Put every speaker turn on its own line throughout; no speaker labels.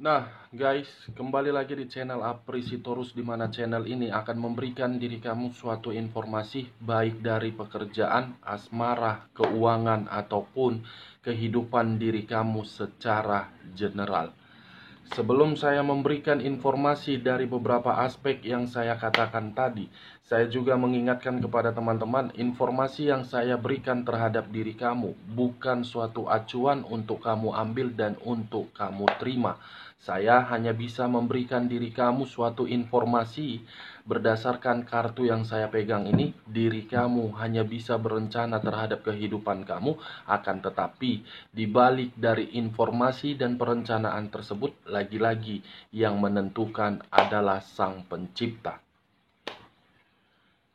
Nah, guys, kembali lagi di channel Aprisitorus, di mana channel ini akan memberikan diri kamu suatu informasi baik dari pekerjaan, asmara, keuangan, ataupun kehidupan diri kamu secara general. Sebelum saya memberikan informasi dari beberapa aspek yang saya katakan tadi, saya juga mengingatkan kepada teman-teman, informasi yang saya berikan terhadap diri kamu bukan suatu acuan untuk kamu ambil dan untuk kamu terima. Saya hanya bisa memberikan diri kamu suatu informasi berdasarkan kartu yang saya pegang ini. Diri kamu hanya bisa berencana terhadap kehidupan kamu, akan tetapi di balik dari informasi dan perencanaan tersebut, lagi-lagi yang menentukan adalah Sang Pencipta.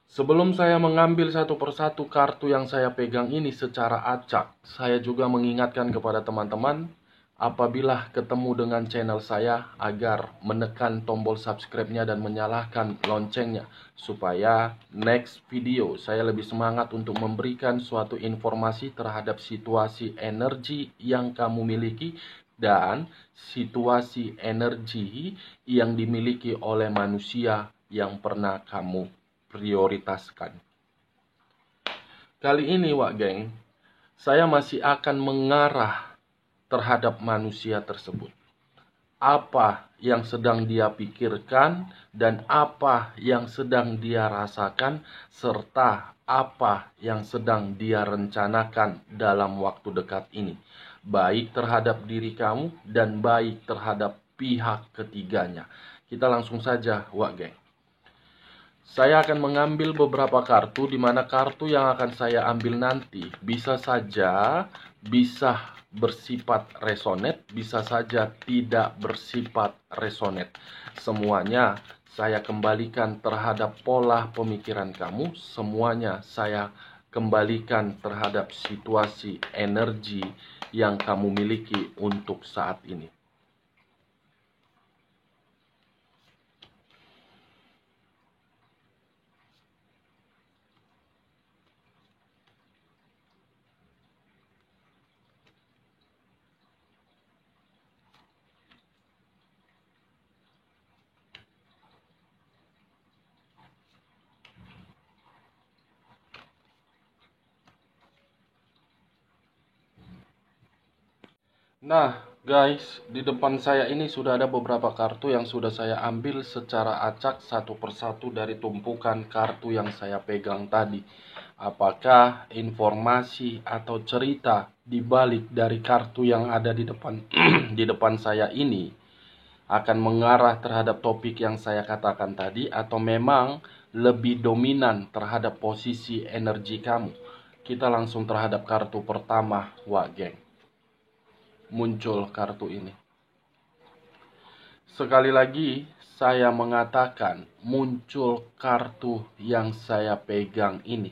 Sebelum saya mengambil satu persatu kartu yang saya pegang ini secara acak, saya juga mengingatkan kepada teman-teman, apabila ketemu dengan channel saya, agar menekan tombol subscribe-nya dan menyalakan loncengnya, supaya next video saya lebih semangat untuk memberikan suatu informasi terhadap situasi energi yang kamu miliki dan situasi energi yang dimiliki oleh manusia yang pernah kamu prioritaskan. Kali ini, Wak Geng, saya masih akan mengarah terhadap manusia tersebut. Apa yang sedang dia pikirkan dan apa yang sedang dia rasakan, serta apa yang sedang dia rencanakan dalam waktu dekat ini, baik terhadap diri kamu dan baik terhadap pihak ketiganya. Kita langsung saja, Wak Geng. Saya akan mengambil beberapa kartu, di mana kartu yang akan saya ambil nanti bisa saja bisa bersifat resonet, bisa saja tidak bersifat resonet. Semuanya saya kembalikan terhadap pola pemikiran kamu, semuanya saya kembalikan terhadap situasi energi yang kamu miliki untuk saat ini. Nah, guys, di depan saya ini sudah ada beberapa kartu yang sudah saya ambil secara acak satu persatu dari tumpukan kartu yang saya pegang tadi. Apakah informasi atau cerita di balik dari kartu yang ada di depan di depan saya ini akan mengarah terhadap topik yang saya katakan tadi, atau memang lebih dominan terhadap posisi energi kamu? Kita langsung terhadap kartu pertama, Wak Geng. Muncul kartu ini. Sekali lagi saya mengatakan, muncul kartu yang saya pegang ini.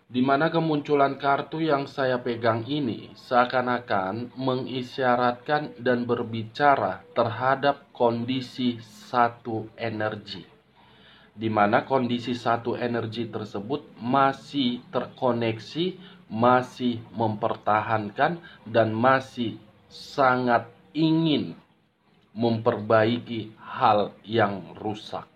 Di mana kemunculan kartu yang saya pegang ini seakan-akan mengisyaratkan dan berbicara terhadap kondisi satu energi, di mana kondisi satu energi tersebut masih terkoneksi, masih mempertahankan, dan masih sangat ingin memperbaiki hal yang rusak.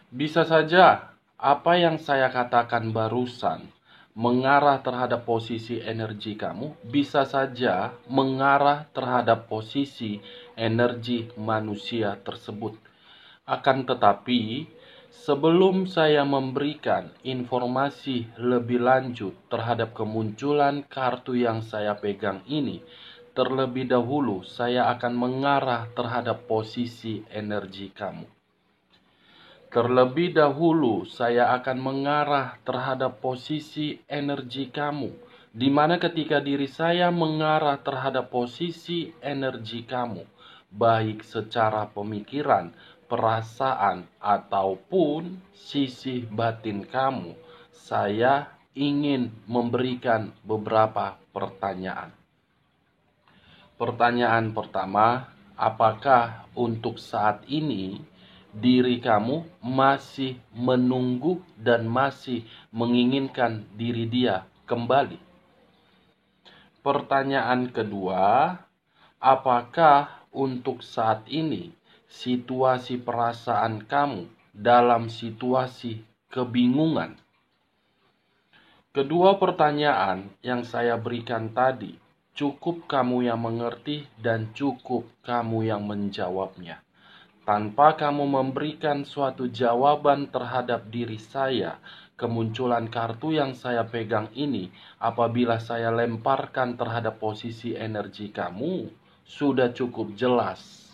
Bisa saja apa yang saya katakan barusan mengarah terhadap posisi energi kamu, bisa saja mengarah terhadap posisi energi manusia tersebut. Akan tetapi, sebelum saya memberikan informasi lebih lanjut terhadap kemunculan kartu yang saya pegang ini, terlebih dahulu saya akan mengarah terhadap posisi energi kamu. Terlebih dahulu saya akan mengarah terhadap posisi energi kamu, di mana ketika diri saya mengarah terhadap posisi energi kamu, baik secara pemikiran, perasaan, ataupun sisi batin kamu, saya ingin memberikan beberapa pertanyaan. Pertanyaan pertama, apakah untuk saat ini diri kamu masih menunggu dan masih menginginkan diri dia kembali? Pertanyaan kedua, Apakah untuk saat ini situasi perasaan kamu dalam situasi kebingungan? Kedua pertanyaan yang saya berikan tadi, cukup kamu yang mengerti dan cukup kamu yang menjawabnya. Tanpa kamu memberikan suatu jawaban terhadap diri saya, kemunculan kartu yang saya pegang ini, apabila saya lemparkan terhadap posisi energi kamu, sudah cukup jelas.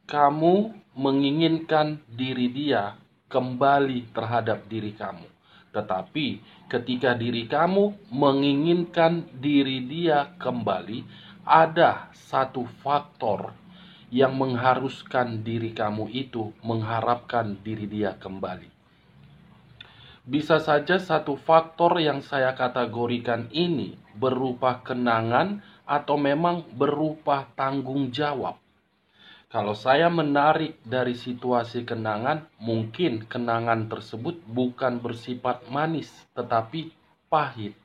Kamu menginginkan diri dia kembali terhadap diri kamu. Tetapi ketika diri kamu menginginkan diri dia kembali, ada satu faktor yang mengharuskan diri kamu itu mengharapkan diri dia kembali. Bisa saja satu faktor yang saya kategorikan ini berupa kenangan atau memang berupa tanggung jawab. Kalau saya menarik dari situasi kenangan, mungkin kenangan tersebut bukan bersifat manis, tetapi pahit.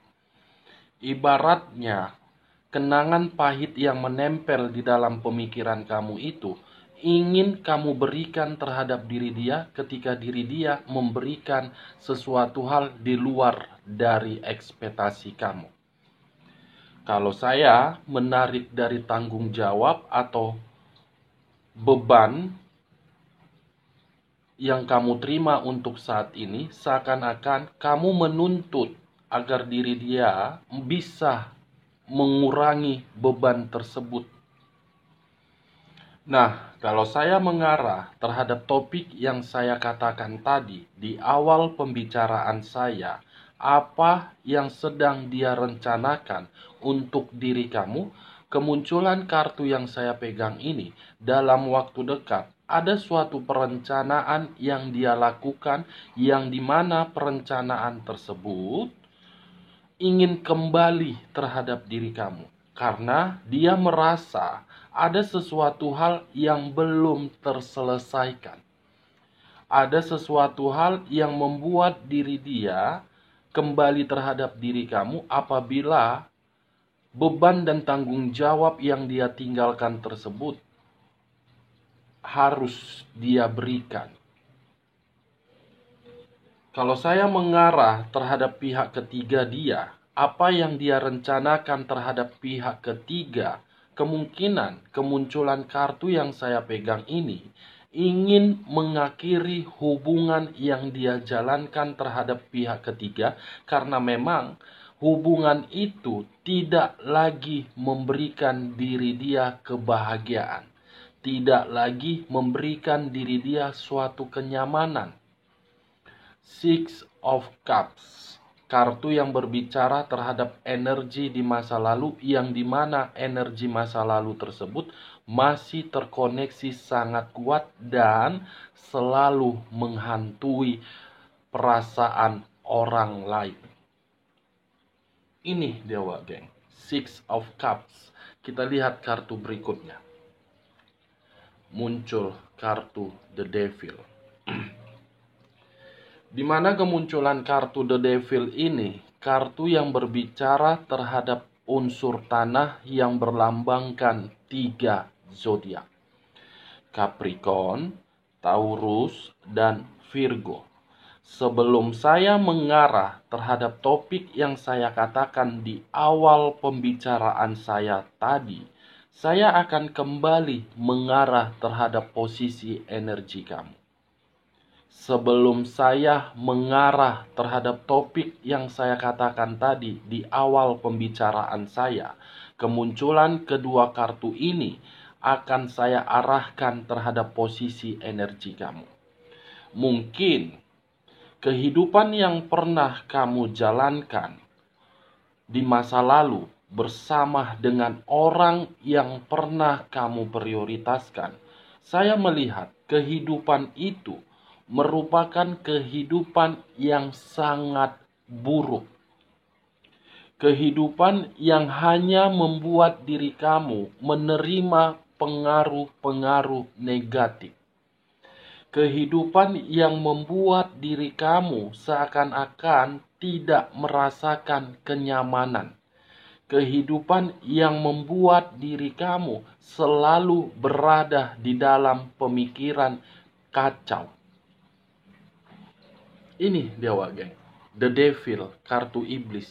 Ibaratnya, kenangan pahit yang menempel di dalam pemikiran kamu itu ingin kamu berikan terhadap diri dia ketika diri dia memberikan sesuatu hal di luar dari ekspektasi kamu. Kalau saya menarik dari tanggung jawab atau beban yang kamu terima untuk saat ini, seakan-akan kamu menuntut agar diri dia bisa mengurangi beban tersebut. Nah, kalau saya mengarah terhadap topik yang saya katakan tadi di awal pembicaraan saya, apa yang sedang dia rencanakan untuk diri kamu, kemunculan kartu yang saya pegang ini dalam waktu dekat, ada suatu perencanaan yang dia lakukan, yang dimana perencanaan tersebut ingin kembali terhadap diri kamu. Karena dia merasa ada sesuatu hal yang belum terselesaikan. Ada sesuatu hal yang membuat diri dia kembali terhadap diri kamu apabila beban dan tanggung jawab yang dia tinggalkan tersebut harus dia berikan. Kalau saya mengarah terhadap pihak ketiga dia, apa yang dia rencanakan terhadap pihak ketiga, kemungkinan kemunculan kartu yang saya pegang ini ingin mengakhiri hubungan yang dia jalankan terhadap pihak ketiga, karena memang hubungan itu tidak lagi memberikan diri dia kebahagiaan, tidak lagi memberikan diri dia suatu kenyamanan. Six of Cups, kartu yang berbicara terhadap energi di masa lalu, yang dimana energi masa lalu tersebut masih terkoneksi sangat kuat dan selalu menghantui perasaan orang lain. Ini dewa, geng. Six of Cups. Kita lihat kartu berikutnya. Muncul kartu The Devil. Di mana kemunculan kartu The Devil ini, kartu yang berbicara terhadap unsur tanah yang berlambangkan 3 zodiak. Capricorn, Taurus, dan Virgo. Sebelum saya mengarah terhadap topik yang saya katakan di awal pembicaraan saya tadi, saya akan kembali mengarah terhadap posisi energi kamu. Sebelum saya mengarah terhadap topik yang saya katakan tadi di awal pembicaraan saya, kemunculan kedua kartu ini akan saya arahkan terhadap posisi energi kamu. Mungkin kehidupan yang pernah kamu jalankan di masa lalu bersama dengan orang yang pernah kamu prioritaskan, saya melihat kehidupan itu merupakan kehidupan yang sangat buruk. Kehidupan yang hanya membuat diri kamu menerima pengaruh-pengaruh negatif. Kehidupan yang membuat diri kamu seakan-akan tidak merasakan kenyamanan. kehidupan yang membuat diri kamu selalu berada di dalam pemikiran kacau. Ini dia geng, the devil, kartu iblis.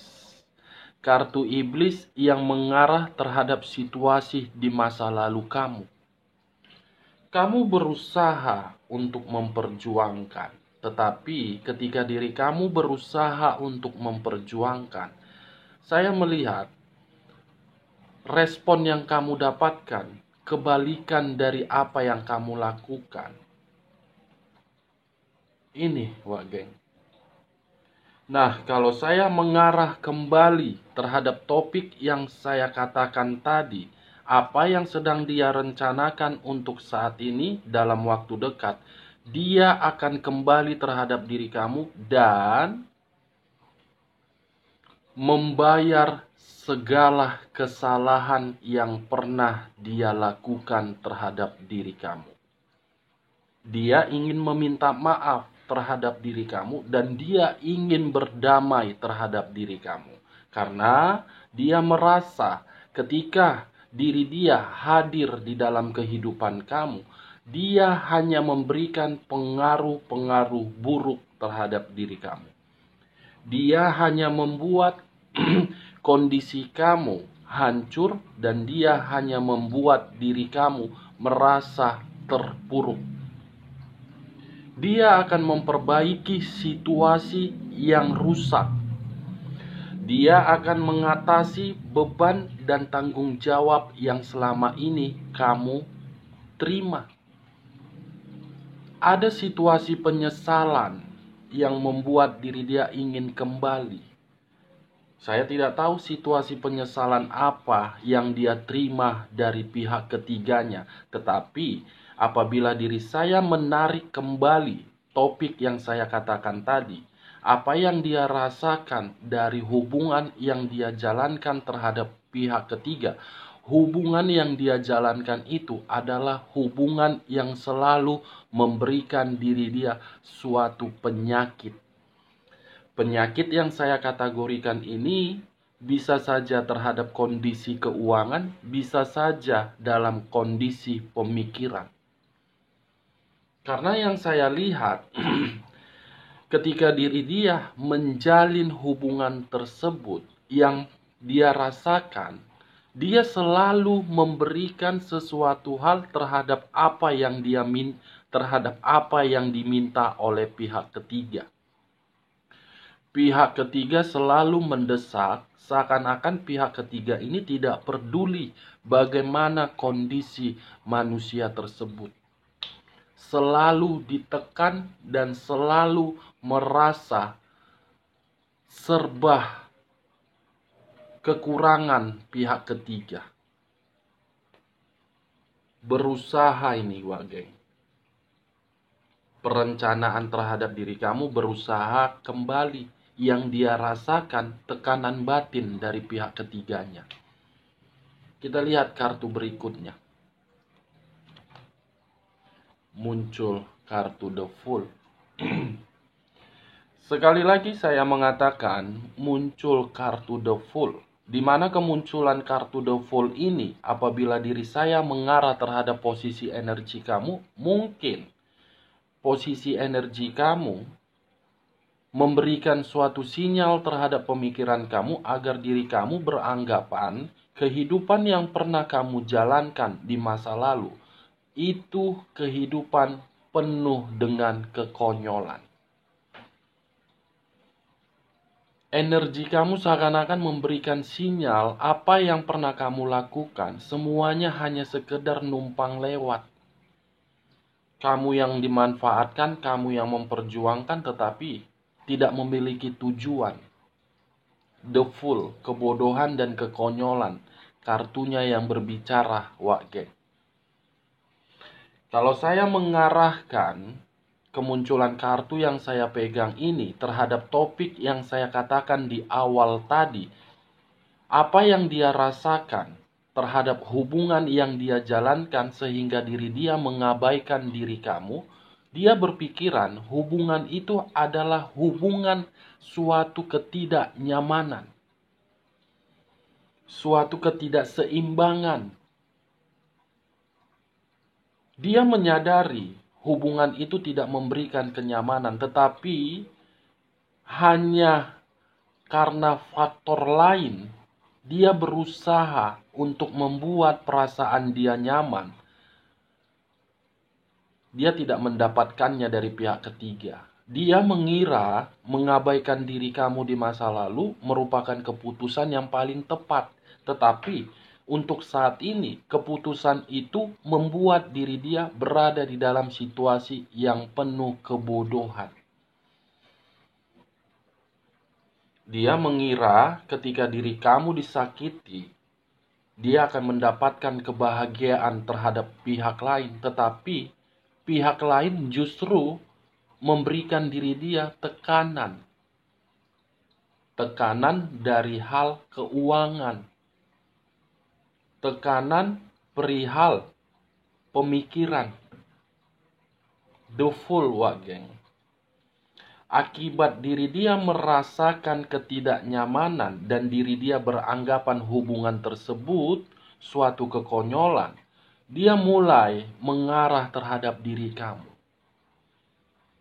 Kartu iblis yang mengarah terhadap situasi di masa lalu kamu. Kamu berusaha untuk memperjuangkan, tetapi ketika diri kamu berusaha untuk memperjuangkan, saya melihat respon yang kamu dapatkan kebalikan dari apa yang kamu lakukan. Ini, geng. Nah, kalau saya mengarah kembali terhadap topik yang saya katakan tadi, apa yang sedang dia rencanakan untuk saat ini dalam waktu dekat, dia akan kembali terhadap diri kamu dan membayar segala kesalahan yang pernah dia lakukan terhadap diri kamu. Dia ingin meminta maaf terhadap diri kamu dan dia ingin berdamai terhadap diri kamu. Karena dia merasa ketika diri dia hadir di dalam kehidupan kamu, dia hanya memberikan pengaruh-pengaruh buruk terhadap diri kamu. Dia hanya membuat kondisi kamu hancur dan dia hanya membuat diri kamu merasa terpuruk. Dia akan memperbaiki situasi yang rusak. Dia akan mengatasi beban dan tanggung jawab yang selama ini kamu terima. Ada situasi penyesalan yang membuat diri dia ingin kembali. Saya tidak tahu situasi penyesalan apa yang dia terima dari pihak ketiganya, tetapi apabila diri saya menarik kembali topik yang saya katakan tadi, apa yang dia rasakan dari hubungan yang dia jalankan terhadap pihak ketiga, hubungan yang dia jalankan itu adalah hubungan yang selalu memberikan diri dia suatu penyakit. Penyakit yang saya kategorikan ini bisa saja terhadap kondisi keuangan, bisa saja dalam kondisi pemikiran. Karena yang saya lihat, ketika diri dia menjalin hubungan tersebut yang dia rasakan, dia selalu memberikan sesuatu hal terhadap apa yang diminta oleh pihak ketiga. Pihak ketiga selalu mendesak, seakan-akan pihak ketiga ini tidak peduli bagaimana kondisi manusia tersebut. Selalu ditekan dan selalu merasa serba kekurangan pihak ketiga. Berusaha ini, geng. Perencanaan terhadap diri kamu berusaha kembali. Yang dia rasakan tekanan batin dari pihak ketiganya. Kita lihat kartu berikutnya. Muncul kartu The Fool. Sekali lagi saya mengatakan muncul kartu The Fool. Di mana kemunculan kartu The Fool ini apabila diri saya mengarah terhadap posisi energi kamu, mungkin posisi energi kamu memberikan suatu sinyal terhadap pemikiran kamu agar diri kamu beranggapan kehidupan yang pernah kamu jalankan di masa lalu itu kehidupan penuh dengan kekonyolan. Energi kamu seakan-akan memberikan sinyal apa yang pernah kamu lakukan semuanya hanya sekedar numpang lewat. Kamu yang dimanfaatkan, kamu yang memperjuangkan tetapi tidak memiliki tujuan. The Fool, kebodohan dan kekonyolan. Kartunya yang berbicara, geng. Kalau saya mengarahkan kemunculan kartu yang saya pegang ini terhadap topik yang saya katakan di awal tadi, apa yang dia rasakan terhadap hubungan yang dia jalankan sehingga diri dia mengabaikan diri kamu, dia berpikiran hubungan itu adalah hubungan suatu ketidaknyamanan. suatu ketidakseimbangan. Dia menyadari hubungan itu tidak memberikan kenyamanan, tetapi hanya karena faktor lain, dia berusaha untuk membuat perasaan dia nyaman. Dia tidak mendapatkannya dari pihak ketiga. Dia mengira mengabaikan diri kamu di masa lalu merupakan keputusan yang paling tepat. Tetapi untuk saat ini, keputusan itu membuat diri dia berada di dalam situasi yang penuh kebodohan. Dia mengira ketika diri kamu disakiti, dia akan mendapatkan kebahagiaan terhadap pihak lain. Tetapi pihak lain justru memberikan diri dia tekanan. Tekanan dari hal keuangan. Tekanan perihal pemikiran. The full geng. Akibat diri dia merasakan ketidaknyamanan dan diri dia beranggapan hubungan tersebut suatu kekonyolan, dia mulai mengarah terhadap diri kamu.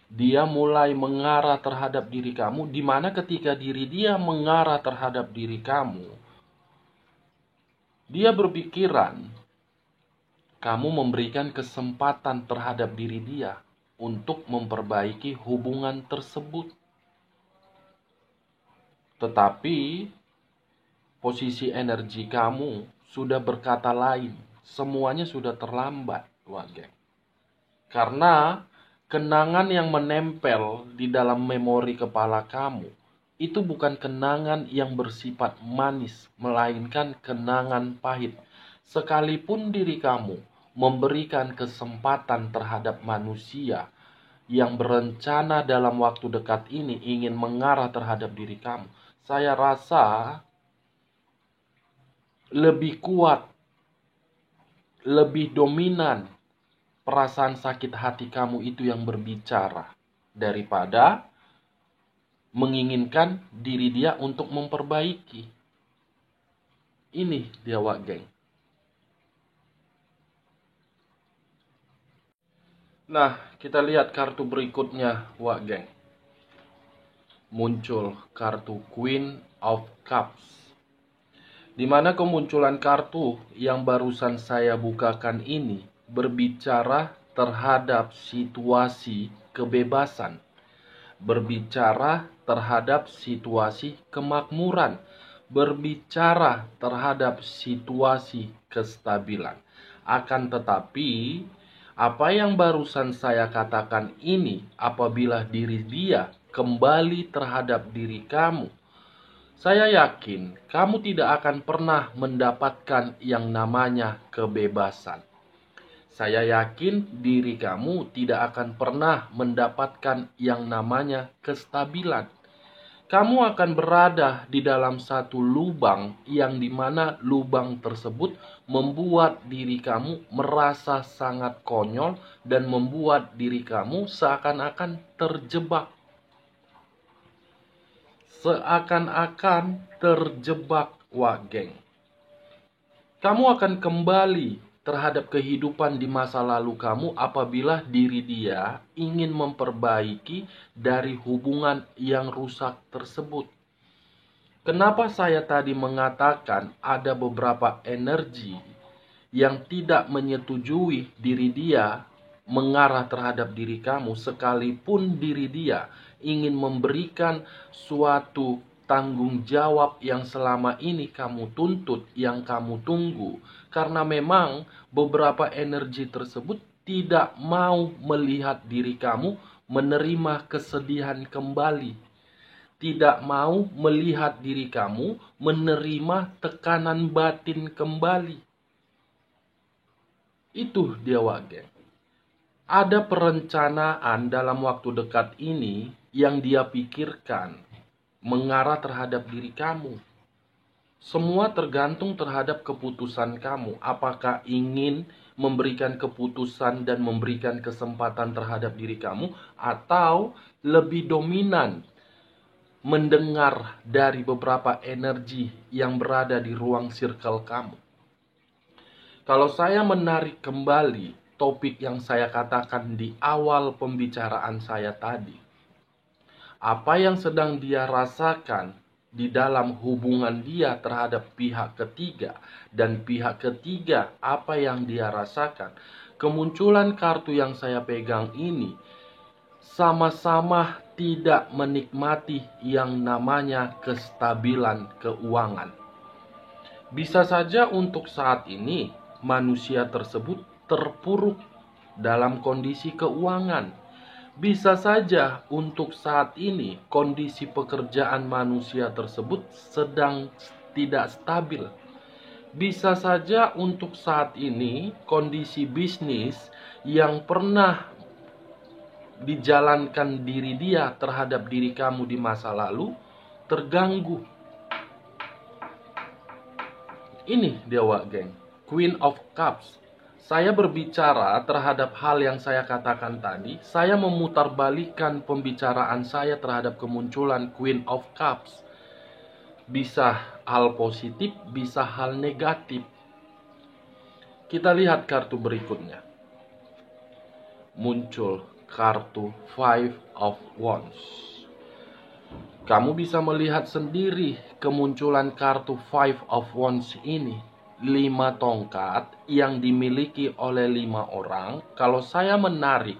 Dia mulai mengarah terhadap diri kamu, di mana ketika diri dia mengarah terhadap diri kamu, dia berpikiran kamu memberikan kesempatan terhadap diri dia untuk memperbaiki hubungan tersebut. Tetapi posisi energi kamu sudah berkata lain. Semuanya sudah terlambat, geng. Karena kenangan yang menempel di dalam memori kepala kamu itu bukan kenangan yang bersifat manis, melainkan kenangan pahit. Sekalipun diri kamu memberikan kesempatan terhadap manusia yang berencana dalam waktu dekat ini ingin mengarah terhadap diri kamu, saya rasa lebih kuat, lebih dominan perasaan sakit hati kamu itu yang berbicara daripada menginginkan diri dia untuk memperbaiki. Ini dia, geng. Nah, kita lihat kartu berikutnya, geng. Muncul kartu Queen of Cups. Di mana kemunculan kartu yang barusan saya bukakan ini berbicara terhadap situasi kebebasan. Berbicara terhadap situasi kemakmuran. Berbicara terhadap situasi kestabilan. Akan tetapi, apa yang barusan saya katakan ini, apabila diri dia kembali terhadap diri kamu, saya yakin kamu tidak akan pernah mendapatkan yang namanya kebebasan. Saya yakin diri kamu tidak akan pernah mendapatkan yang namanya kestabilan. Kamu akan berada di dalam satu lubang yang dimana lubang tersebut membuat diri kamu merasa sangat konyol dan membuat diri kamu seakan-akan terjebak. Seakan-akan terjebak, geng. Kamu akan kembali terhadap kehidupan di masa lalu kamu apabila diri dia ingin memperbaiki dari hubungan yang rusak tersebut. Kenapa saya tadi mengatakan ada beberapa energi yang tidak menyetujui diri dia mengarah terhadap diri kamu, sekalipun diri dia ingin memberikan suatu tanggung jawab yang selama ini kamu tuntut, yang kamu tunggu. Karena memang beberapa energi tersebut tidak mau melihat diri kamu menerima kesedihan kembali. Tidak mau melihat diri kamu menerima tekanan batin kembali. Itu dia, geng. Ada perencanaan dalam waktu dekat ini yang dia pikirkan mengarah terhadap diri kamu. Semua tergantung terhadap keputusan kamu. Apakah ingin memberikan keputusan dan memberikan kesempatan terhadap diri kamu, atau lebih dominan mendengar dari beberapa energi yang berada di ruang circle kamu. Kalau saya menarik kembali topik yang saya katakan di awal pembicaraan saya tadi, apa yang sedang dia rasakan di dalam hubungan dia terhadap pihak ketiga, dan pihak ketiga apa yang dia rasakan. Kemunculan kartu yang saya pegang ini sama-sama tidak menikmati yang namanya kestabilan keuangan. Bisa saja untuk saat ini manusia tersebut terpuruk dalam kondisi keuangan. Bisa saja untuk saat ini kondisi pekerjaan manusia tersebut sedang tidak stabil. Bisa saja untuk saat ini kondisi bisnis yang pernah dijalankan diri dia terhadap diri kamu di masa lalu terganggu. Ini Dewa Geng, Queen of Cups. Saya berbicara terhadap hal yang saya katakan tadi. Saya memutarbalikkan pembicaraan saya terhadap kemunculan Queen of Cups. Bisa hal positif, bisa hal negatif. Kita lihat kartu berikutnya. Muncul kartu Five of Wands. Kamu bisa melihat sendiri kemunculan kartu Five of Wands ini. 5 tongkat yang dimiliki oleh 5 orang. Kalau saya menarik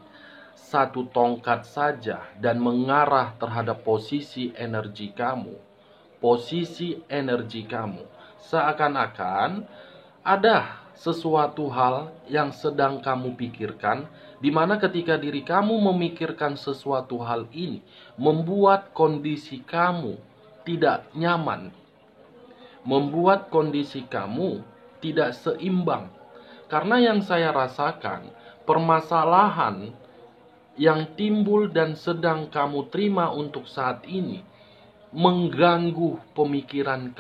1 tongkat saja dan mengarah terhadap posisi energi kamu, seakan-akan ada sesuatu hal yang sedang kamu pikirkan, di mana ketika diri kamu memikirkan sesuatu hal ini membuat kondisi kamu tidak nyaman, membuat kondisi kamu tidak seimbang. Karena yang saya rasakan, permasalahan yang timbul dan sedang kamu terima untuk saat ini mengganggu pemikiran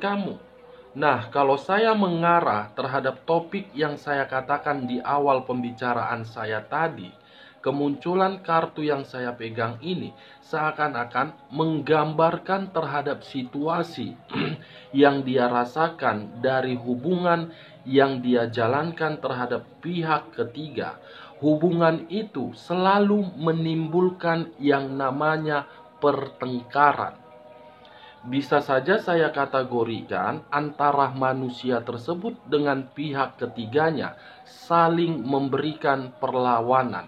kamu. Nah, kalau saya mengarah terhadap topik yang saya katakan di awal pembicaraan saya tadi, kemunculan kartu yang saya pegang ini seakan-akan menggambarkan terhadap situasi yang dia rasakan dari hubungan yang dia jalankan terhadap pihak ketiga. Hubungan itu selalu menimbulkan yang namanya pertengkaran. Bisa saja saya kategorikan antara manusia tersebut dengan pihak ketiganya saling memberikan perlawanan.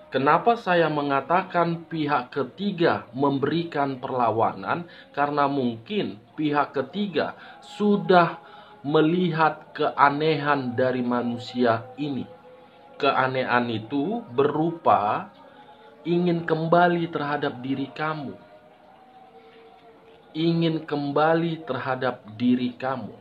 Kenapa saya mengatakan pihak ketiga memberikan perlawanan? Karena mungkin pihak ketiga sudah melihat keanehan dari manusia ini. Keanehan itu berupa ingin kembali terhadap diri kamu.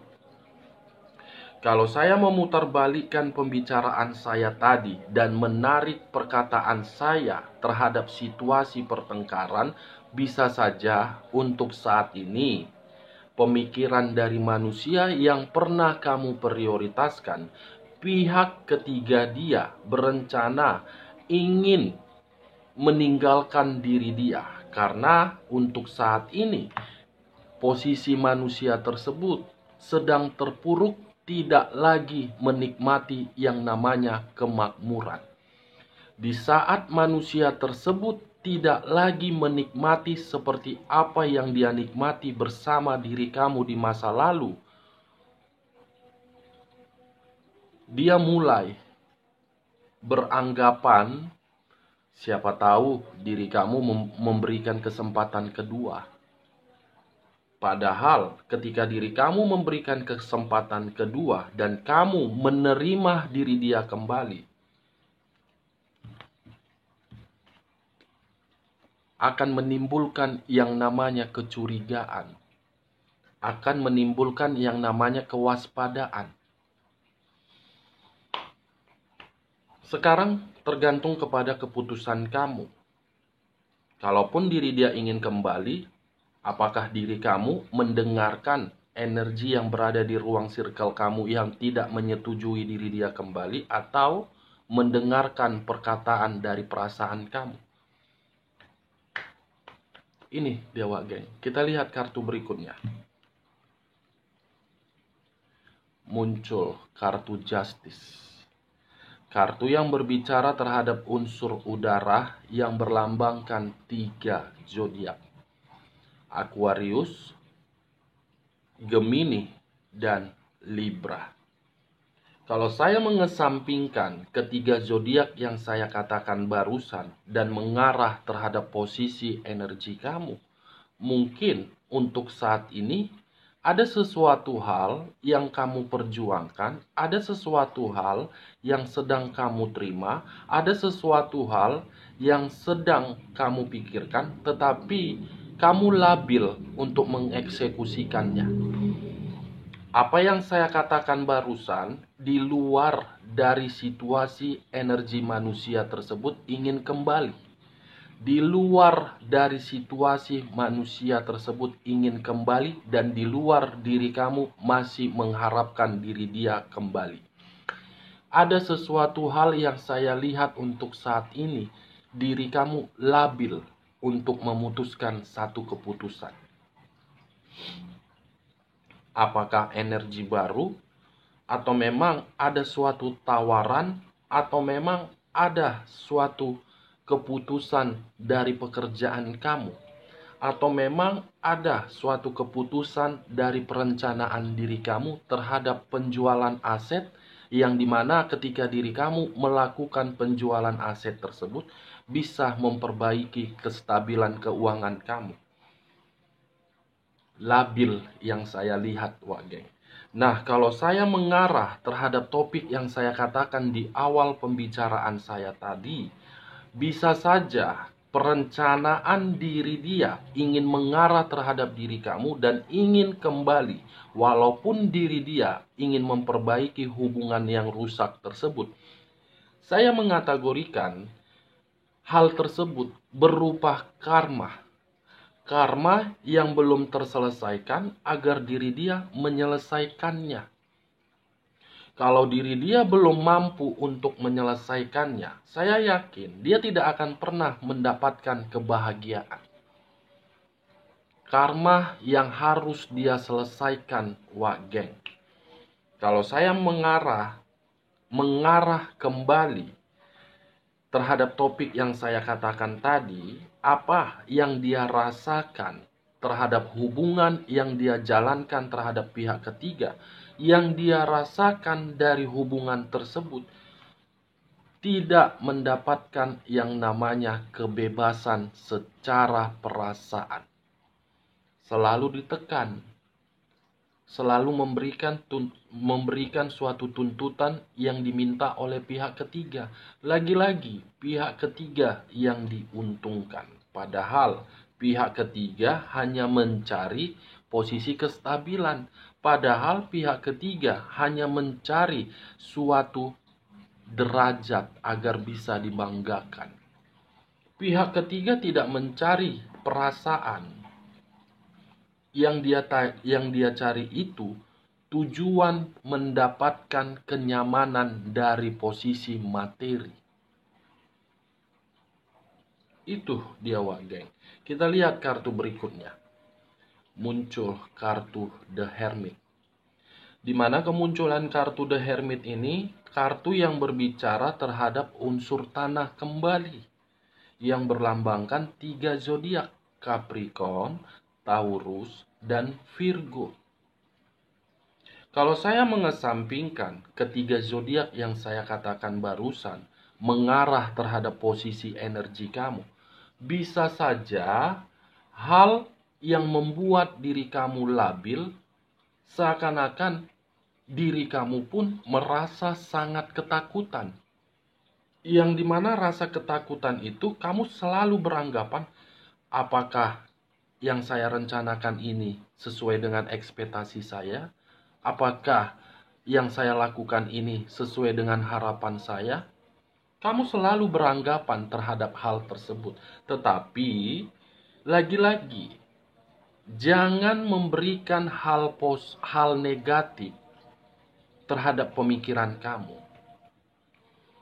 Kalau saya memutarbalikkan pembicaraan saya tadi dan menarik perkataan saya terhadap situasi pertengkaran, bisa saja untuk saat ini pemikiran dari manusia yang pernah kamu prioritaskan, pihak ketiga dia berencana ingin meninggalkan diri dia. Karena untuk saat ini posisi manusia tersebut sedang terpuruk, tidak lagi menikmati yang namanya kemakmuran. Di saat manusia tersebut tidak lagi menikmati seperti apa yang dia nikmati bersama diri kamu di masa lalu, dia mulai beranggapan siapa tahu diri kamu memberikan kesempatan kedua. Padahal ketika diri kamu memberikan kesempatan kedua dan kamu menerima diri dia kembali, akan menimbulkan yang namanya kecurigaan, akan menimbulkan yang namanya kewaspadaan. Sekarang tergantung kepada keputusan kamu. Kalaupun diri dia ingin kembali, apakah diri kamu mendengarkan energi yang berada di ruang circle kamu yang tidak menyetujui diri dia kembali, atau mendengarkan perkataan dari perasaan kamu. Ini dia, Wak Geng. Kita lihat kartu berikutnya. Muncul kartu Justice. Kartu yang berbicara terhadap unsur udara yang berlambangkan 3 zodiak. Aquarius, Gemini, dan Libra. Kalau saya mengesampingkan ketiga zodiak yang saya katakan barusan dan mengarah terhadap posisi energi kamu, mungkin untuk saat ini ada sesuatu hal yang kamu perjuangkan, ada sesuatu hal yang sedang kamu terima, ada sesuatu hal yang sedang kamu pikirkan, tetapi kamu labil untuk mengeksekusikannya. Apa yang saya katakan barusan di luar dari situasi energi manusia tersebut ingin kembali. Di luar dari situasi manusia tersebut ingin kembali dan di luar diri kamu masih mengharapkan diri dia kembali. Ada sesuatu hal yang saya lihat untuk saat ini, diri kamu labil untuk memutuskan satu keputusan. Apakah energi baru, atau memang ada suatu tawaran, atau memang ada suatu keputusan dari pekerjaan kamu, atau memang ada suatu keputusan dari perencanaan diri kamu terhadap penjualan aset, yang dimana ketika diri kamu melakukan penjualan aset tersebut bisa memperbaiki kestabilan keuangan kamu. Labil yang saya lihat, Wak Geng. Nah, kalau saya mengarah terhadap topik yang saya katakan di awal pembicaraan saya tadi, bisa saja perencanaan diri dia ingin mengarah terhadap diri kamu dan ingin kembali, walaupun diri dia ingin memperbaiki hubungan yang rusak tersebut. Saya mengategorikan hal tersebut berupa karma. Karma yang belum terselesaikan agar diri dia menyelesaikannya. Kalau diri dia belum mampu untuk menyelesaikannya, saya yakin dia tidak akan pernah mendapatkan kebahagiaan. Karma yang harus dia selesaikan, Wak Geng. Kalau saya mengarah kembali terhadap topik yang saya katakan tadi, apa yang dia rasakan terhadap hubungan yang dia jalankan terhadap pihak ketiga, yang dia rasakan dari hubungan tersebut, tidak mendapatkan yang namanya kebebasan secara perasaan. Selalu ditekan, selalu memberikan suatu tuntutan yang diminta oleh pihak ketiga. Lagi-lagi pihak ketiga yang diuntungkan. Padahal pihak ketiga hanya mencari posisi kestabilan. Padahal pihak ketiga hanya mencari suatu derajat agar bisa dibanggakan. Pihak ketiga tidak mencari perasaan. Yang dia cari itu tujuan mendapatkan kenyamanan dari posisi materi. Itu dia, Wak Geng. Kita lihat kartu berikutnya. Muncul kartu The Hermit. Di mana kemunculan kartu The Hermit ini kartu yang berbicara terhadap unsur tanah kembali, yang berlambangkan 3 zodiak: Capricorn, Taurus, dan Virgo. Kalau saya mengesampingkan ketiga zodiak yang saya katakan barusan mengarah terhadap posisi energi kamu, bisa saja hal yang membuat diri kamu labil seakan-akan diri kamu pun merasa sangat ketakutan. Yang dimana rasa ketakutan itu kamu selalu beranggapan, apakah yang saya rencanakan ini sesuai dengan ekspektasi saya? Apakah yang saya lakukan ini sesuai dengan harapan saya? Kamu selalu beranggapan terhadap hal tersebut. Tetapi, lagi-lagi, jangan memberikan hal negatif terhadap pemikiran kamu.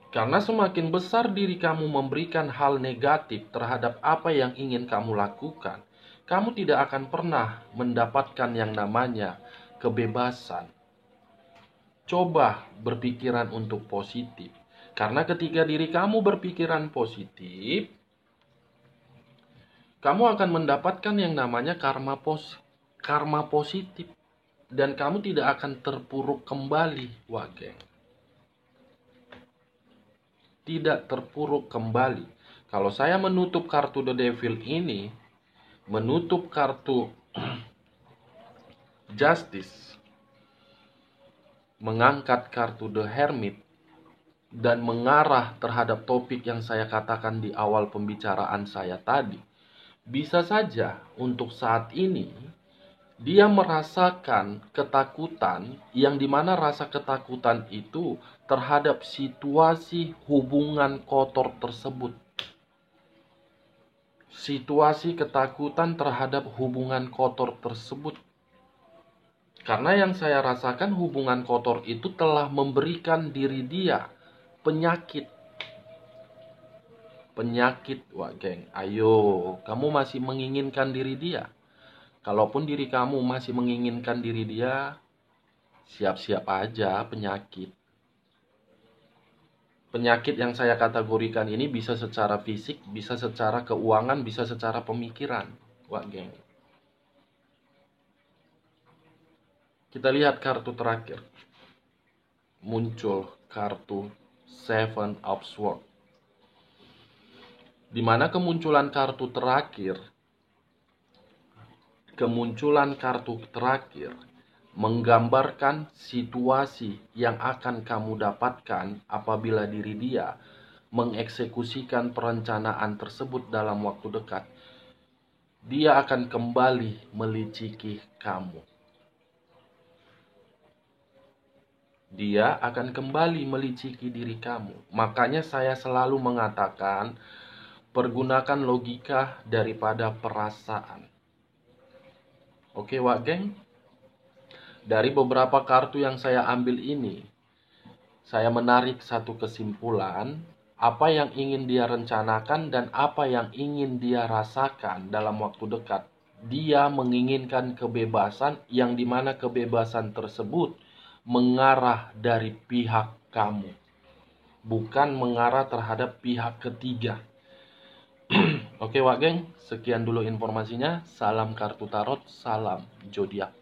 Karena semakin besar diri kamu memberikan hal negatif terhadap apa yang ingin kamu lakukan, kamu tidak akan pernah mendapatkan yang namanya kebebasan. Coba berpikiran untuk positif. Karena ketika diri kamu berpikiran positif, kamu akan mendapatkan yang namanya karma positif. Dan kamu tidak akan terpuruk kembali, wah geng. Tidak terpuruk kembali. Kalau saya menutup kartu The Devil ini, menutup kartu Justice, mengangkat kartu The Hermit, dan mengarah terhadap topik yang saya katakan di awal pembicaraan saya tadi, bisa saja untuk saat ini dia merasakan ketakutan, yang dimana rasa ketakutan itu terhadap situasi hubungan kotor tersebut. Situasi ketakutan terhadap hubungan kotor tersebut. Karena yang saya rasakan, hubungan kotor itu telah memberikan diri dia penyakit. Penyakit, wah geng. Ayo, kamu masih menginginkan diri dia. Kalaupun diri kamu masih menginginkan diri dia, siap-siap aja penyakit. Penyakit yang saya kategorikan ini bisa secara fisik, bisa secara keuangan, bisa secara pemikiran. Wah geng. Kita lihat kartu terakhir. Muncul kartu Seven of Swords. Di mana kemunculan kartu terakhir menggambarkan situasi yang akan kamu dapatkan apabila diri dia mengeksekusikan perencanaan tersebut dalam waktu dekat. Dia akan kembali meliciki kamu. Dia akan kembali meliciki diri kamu. Makanya saya selalu mengatakan, pergunakan logika daripada perasaan. Oke, wak geng? Dari beberapa kartu yang saya ambil ini, saya menarik satu kesimpulan, apa yang ingin dia rencanakan dan apa yang ingin dia rasakan dalam waktu dekat. Dia menginginkan kebebasan, yang dimana kebebasan tersebut mengarah dari pihak kamu, bukan mengarah terhadap pihak ketiga. Oke, wak geng, sekian dulu informasinya. Salam kartu tarot, salam zodiak.